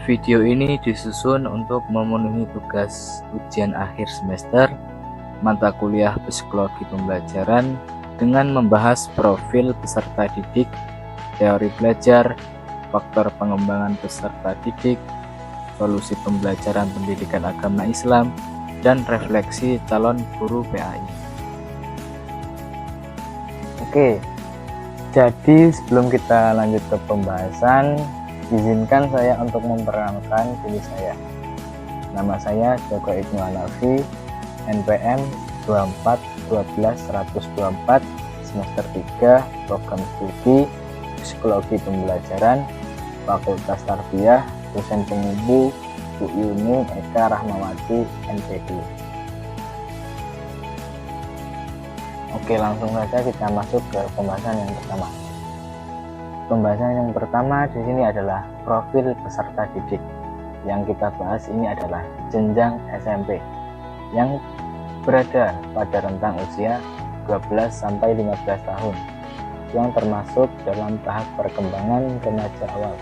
Video ini disusun untuk memenuhi tugas ujian akhir semester mata kuliah Psikologi Pembelajaran dengan membahas profil peserta didik, teori belajar, faktor pengembangan peserta didik, solusi pembelajaran pendidikan agama Islam, dan refleksi calon guru PAI. Oke, jadi sebelum kita lanjut ke pembahasan, izinkan saya untuk memperkenalkan diri saya. Nama saya Joko Ibnu Hanafi, NPM 2412124, semester 3, program studi Psikologi Pembelajaran, Fakultas Tarbiyah, dosen pengubu Bu Yuni Eka Rahmawati, MPD. Oke, langsung saja kita masuk ke pembahasan yang pertama. Pembahasan yang pertama di sini adalah profil peserta didik. Yang kita bahas ini adalah jenjang SMP yang berada pada rentang usia 12 sampai 15 tahun yang termasuk dalam tahap perkembangan remaja awal.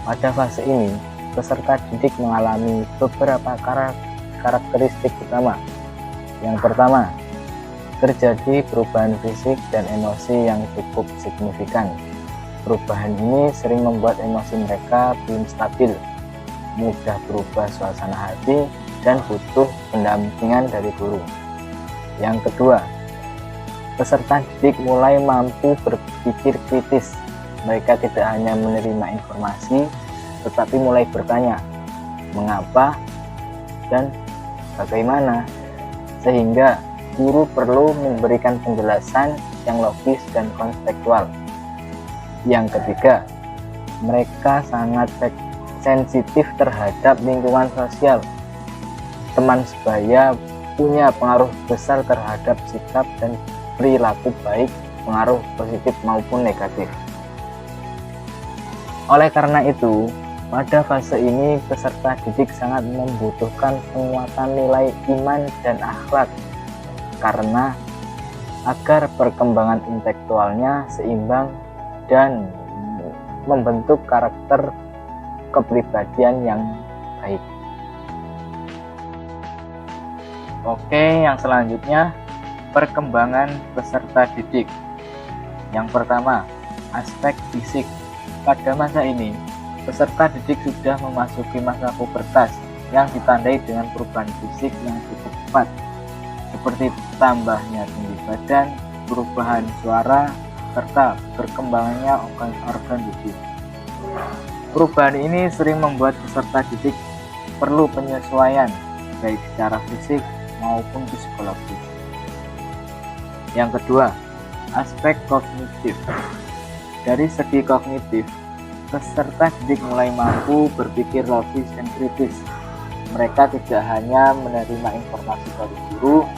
Pada fase ini, peserta didik mengalami beberapa karakteristik utama. Yang pertama, terjadi perubahan fisik dan emosi yang cukup signifikan. Perubahan ini sering membuat emosi mereka belum stabil, mudah berubah suasana hati, dan butuh pendampingan dari guru. Yang kedua, peserta didik mulai mampu berpikir kritis. Mereka tidak hanya menerima informasi, tetapi mulai bertanya, mengapa dan bagaimana, sehingga guru perlu memberikan penjelasan yang logis dan kontekstual. Yang ketiga, mereka sangat sensitif terhadap lingkungan sosial. Teman sebaya punya pengaruh besar terhadap sikap dan perilaku, baik pengaruh positif maupun negatif. Oleh karena itu, pada fase ini peserta didik sangat membutuhkan penguatan nilai iman dan akhlak karena agar perkembangan intelektualnya seimbang dan membentuk karakter kepribadian yang baik. Oke, yang selanjutnya perkembangan peserta didik. Yang pertama, aspek fisik. Pada masa ini, peserta didik sudah memasuki masa pubertas yang ditandai dengan perubahan fisik yang cukup cepat, seperti tambahnya tinggi badan, perubahan suara, serta berkembangnya organ tubuh. Perubahan ini sering membuat peserta didik perlu penyesuaian, baik secara fisik maupun psikologis. Yang kedua, aspek kognitif. Dari segi kognitif, peserta didik mulai mampu berpikir logis dan kritis. Mereka tidak hanya menerima informasi dari guru,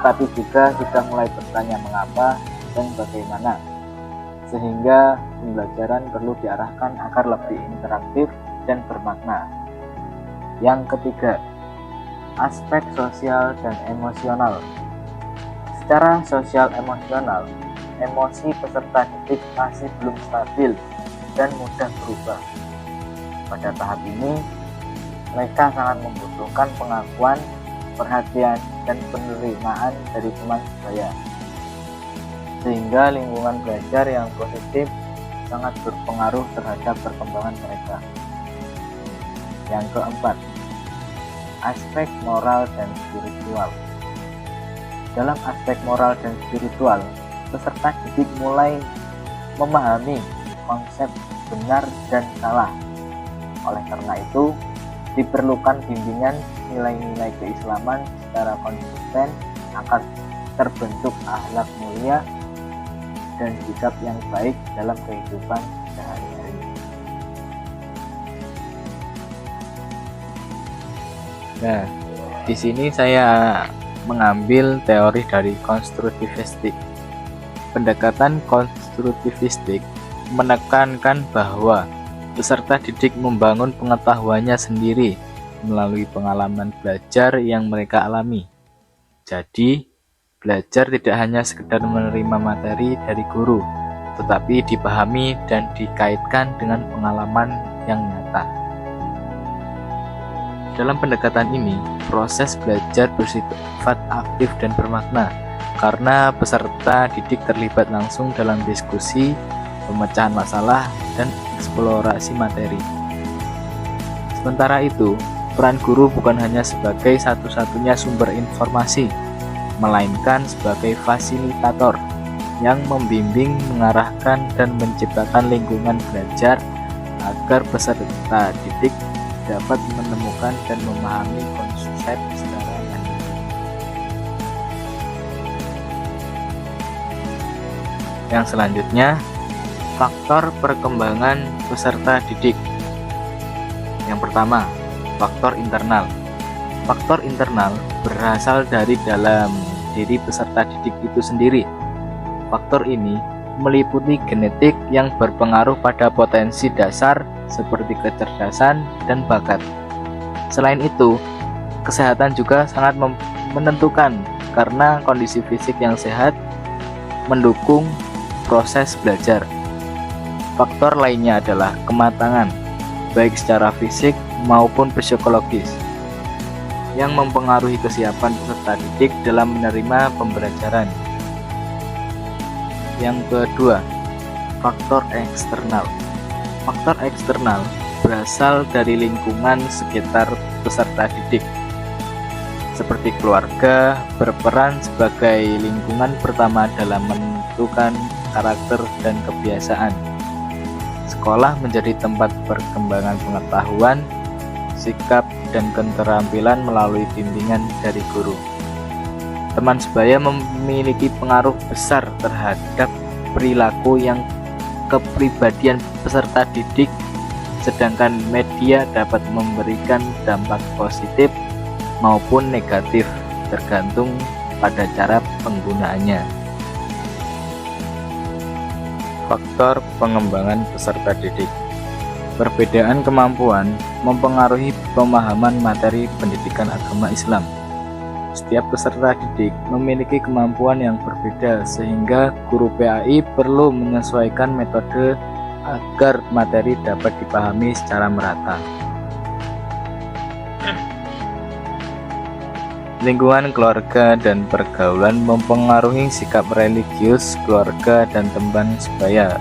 tapi juga sudah mulai bertanya mengapa dan bagaimana, sehingga pembelajaran perlu diarahkan agar lebih interaktif dan bermakna. Yang ketiga, aspek sosial dan emosional. Secara sosial emosional, emosi peserta didik masih belum stabil dan mudah berubah. Pada tahap ini, mereka sangat membutuhkan pengakuan, perhatian, dan penerimaan dari teman sebaya, sehingga lingkungan belajar yang positif sangat berpengaruh terhadap perkembangan mereka. Yang keempat, aspek moral dan spiritual. Dalam aspek moral dan spiritual, peserta didik mulai memahami konsep benar dan salah. Oleh karena itu, diperlukan bimbingan nilai-nilai keislaman secara konsisten agar terbentuk akhlak mulia dan sikap yang baik dalam kehidupan sehari-hari. Nah, di sini saya mengambil teori dari konstruktivistik. Pendekatan konstruktivistik menekankan bahwa peserta didik membangun pengetahuannya sendiri melalui pengalaman belajar yang mereka alami. Jadi, belajar tidak hanya sekedar menerima materi dari guru, tetapi dipahami dan dikaitkan dengan pengalaman yang nyata. Dalam pendekatan ini, proses belajar bersifat aktif dan bermakna karena peserta didik terlibat langsung dalam diskusi, pemecahan masalah, dan eksplorasi materi. Sementara itu, peran guru bukan hanya sebagai satu-satunya sumber informasi, melainkan sebagai fasilitator yang membimbing, mengarahkan, dan menciptakan lingkungan belajar agar peserta didik dapat menemukan dan memahami konsep secara mandiri. Yang selanjutnya, faktor perkembangan peserta didik. Yang pertama, faktor internal. Faktor internal berasal dari dalam diri peserta didik itu sendiri. Faktor ini meliputi genetik yang berpengaruh pada potensi dasar seperti kecerdasan dan bakat. Selain itu, kesehatan juga sangat menentukan karena kondisi fisik yang sehat mendukung proses belajar. Faktor lainnya adalah kematangan, baik secara fisik maupun psikologis, yang mempengaruhi kesiapan peserta didik dalam menerima pembelajaran. Yang kedua, faktor eksternal. Faktor eksternal berasal dari lingkungan sekitar peserta didik, seperti keluarga berperan sebagai lingkungan pertama dalam menentukan karakter dan kebiasaan. Sekolah menjadi tempat perkembangan pengetahuan, sikap, dan keterampilan melalui bimbingan dari guru. Teman sebaya memiliki pengaruh besar terhadap perilaku yang kepribadian peserta didik, sedangkan media dapat memberikan dampak positif maupun negatif tergantung pada cara penggunaannya. Faktor pengembangan peserta didik. Perbedaan kemampuan mempengaruhi pemahaman materi pendidikan agama Islam. Setiap peserta didik memiliki kemampuan yang berbeda sehingga guru PAI perlu menyesuaikan metode agar materi dapat dipahami secara merata. Lingkungan keluarga dan pergaulan mempengaruhi sikap religius keluarga dan teman sebaya.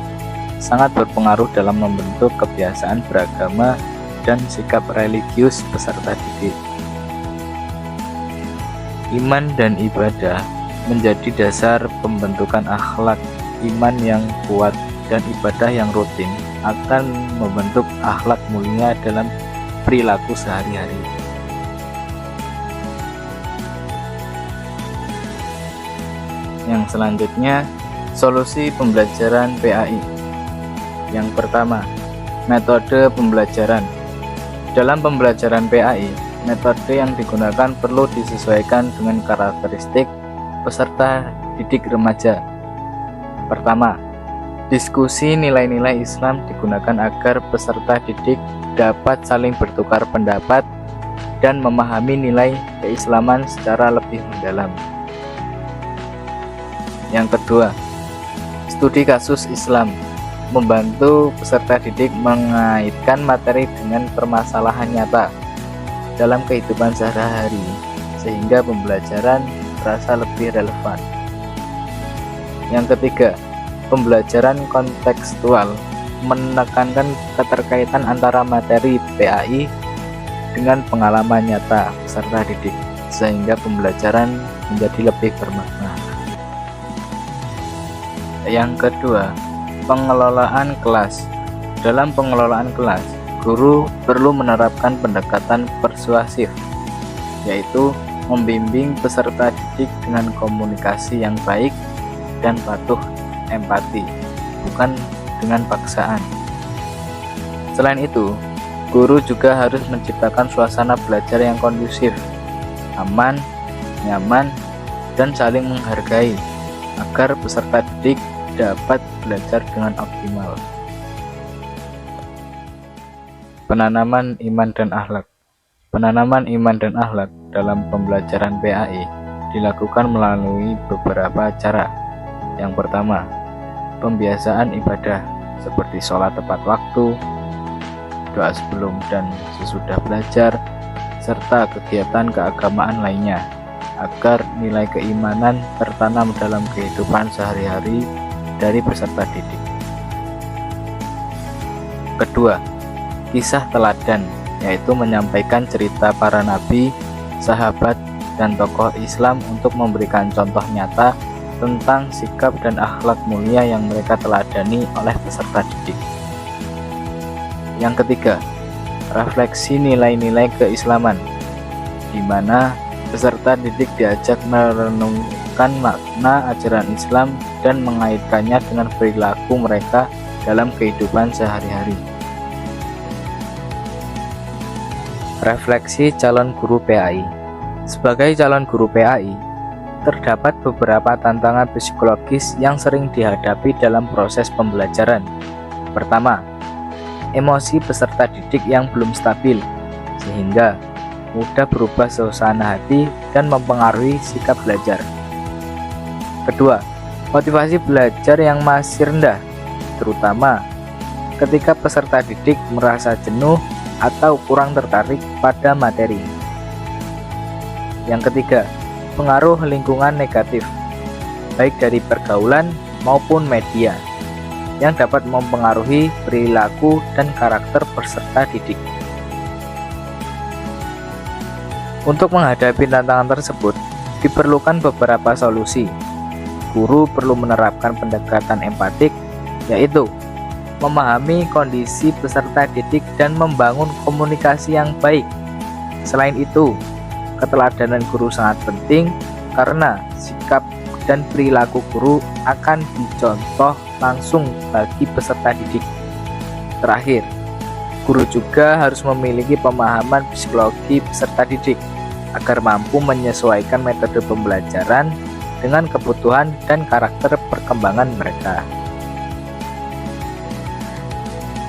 Sangat berpengaruh dalam membentuk kebiasaan beragama dan sikap religius peserta didik. Iman dan ibadah menjadi dasar pembentukan akhlak. Iman yang kuat dan ibadah yang rutin akan membentuk akhlak mulia dalam perilaku sehari-hari. Yang selanjutnya, solusi pembelajaran PAI. Yang pertama, metode pembelajaran. Dalam pembelajaran PAI, metode yang digunakan perlu disesuaikan dengan karakteristik peserta didik remaja. Pertama, diskusi nilai-nilai Islam digunakan agar peserta didik dapat saling bertukar pendapat dan memahami nilai keislaman secara lebih mendalam. Yang kedua, studi kasus Islam membantu peserta didik mengaitkan materi dengan permasalahan nyata dalam kehidupan sehari-hari sehingga pembelajaran terasa lebih relevan. Yang ketiga, pembelajaran kontekstual menekankan keterkaitan antara materi PAI dengan pengalaman nyata peserta didik sehingga pembelajaran menjadi lebih bermakna. Yang kedua, pengelolaan kelas. Dalam pengelolaan kelas, guru perlu menerapkan pendekatan persuasif, yaitu membimbing peserta didik dengan komunikasi yang baik dan patuh empati, bukan dengan paksaan. Selain itu, guru juga harus menciptakan suasana belajar yang kondusif, aman, nyaman, dan saling menghargai agar peserta didik dapat belajar dengan optimal. Penanaman iman dan akhlak. Penanaman iman dan akhlak dalam pembelajaran PAI dilakukan melalui beberapa cara. Yang pertama, pembiasaan ibadah seperti sholat tepat waktu, doa sebelum dan sesudah belajar, serta kegiatan keagamaan lainnya, agar nilai keimanan tertanam dalam kehidupan sehari-hari dari peserta didik. Kedua, kisah teladan, yaitu menyampaikan cerita para nabi, sahabat, dan tokoh Islam untuk memberikan contoh nyata tentang sikap dan akhlak mulia yang mereka teladani oleh peserta didik. Yang ketiga, refleksi nilai-nilai keislaman, di mana peserta didik diajak merenungkan makna ajaran Islam dan mengaitkannya dengan perilaku mereka dalam kehidupan sehari-hari. Refleksi calon guru PAI. Sebagai calon guru PAI, terdapat beberapa tantangan psikologis yang sering dihadapi dalam proses pembelajaran. Pertama, emosi peserta didik yang belum stabil, sehingga mudah berubah suasana hati dan mempengaruhi sikap belajar. Kedua, motivasi belajar yang masih rendah, terutama ketika peserta didik merasa jenuh atau kurang tertarik pada materi. Yang ketiga, pengaruh lingkungan negatif, baik dari pergaulan maupun media, yang dapat mempengaruhi perilaku dan karakter peserta didik. Untuk menghadapi tantangan tersebut, diperlukan beberapa solusi. Guru perlu menerapkan pendekatan empatik, yaitu memahami kondisi peserta didik dan membangun komunikasi yang baik. Selain itu, keteladanan guru sangat penting karena sikap dan perilaku guru akan dicontoh langsung bagi peserta didik. Terakhir, guru juga harus memiliki pemahaman psikologi peserta didik agar mampu menyesuaikan metode pembelajaran dengan kebutuhan dan karakter perkembangan mereka.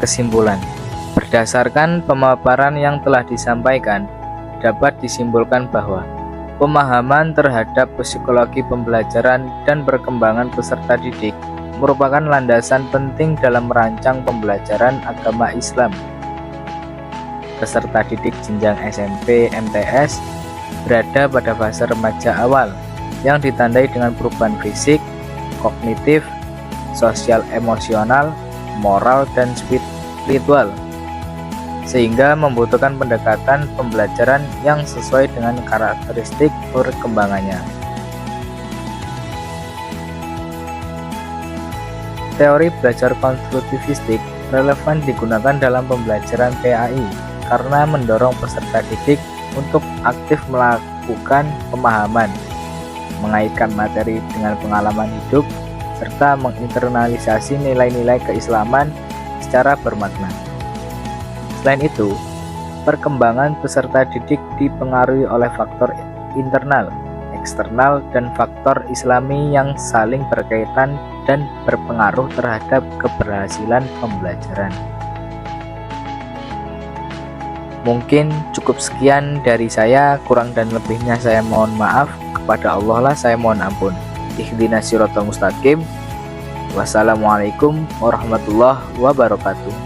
Kesimpulan, berdasarkan pemaparan yang telah disampaikan, dapat disimpulkan bahwa pemahaman terhadap psikologi pembelajaran dan perkembangan peserta didik merupakan landasan penting dalam merancang pembelajaran agama Islam. Peserta didik jenjang SMP MTS berada pada fase remaja awal yang ditandai dengan perubahan fisik, kognitif, sosial emosional, moral, dan spiritual, sehingga membutuhkan pendekatan pembelajaran yang sesuai dengan karakteristik perkembangannya. Teori belajar konstruktivistik relevan digunakan dalam pembelajaran PAI karena mendorong peserta didik untuk aktif melakukan pemahaman, mengaitkan materi dengan pengalaman hidup, serta menginternalisasi nilai-nilai keislaman secara bermakna. Selain itu, perkembangan peserta didik dipengaruhi oleh faktor internal, eksternal, dan faktor Islami yang saling berkaitan dan berpengaruh terhadap keberhasilan pembelajaran. Mungkin cukup sekian dari saya, kurang dan lebihnya saya mohon maaf. Kepada Allah lah saya mohon ampun. Ihdinas siratal mustaqim. Wassalamualaikum warahmatullahi wabarakatuh.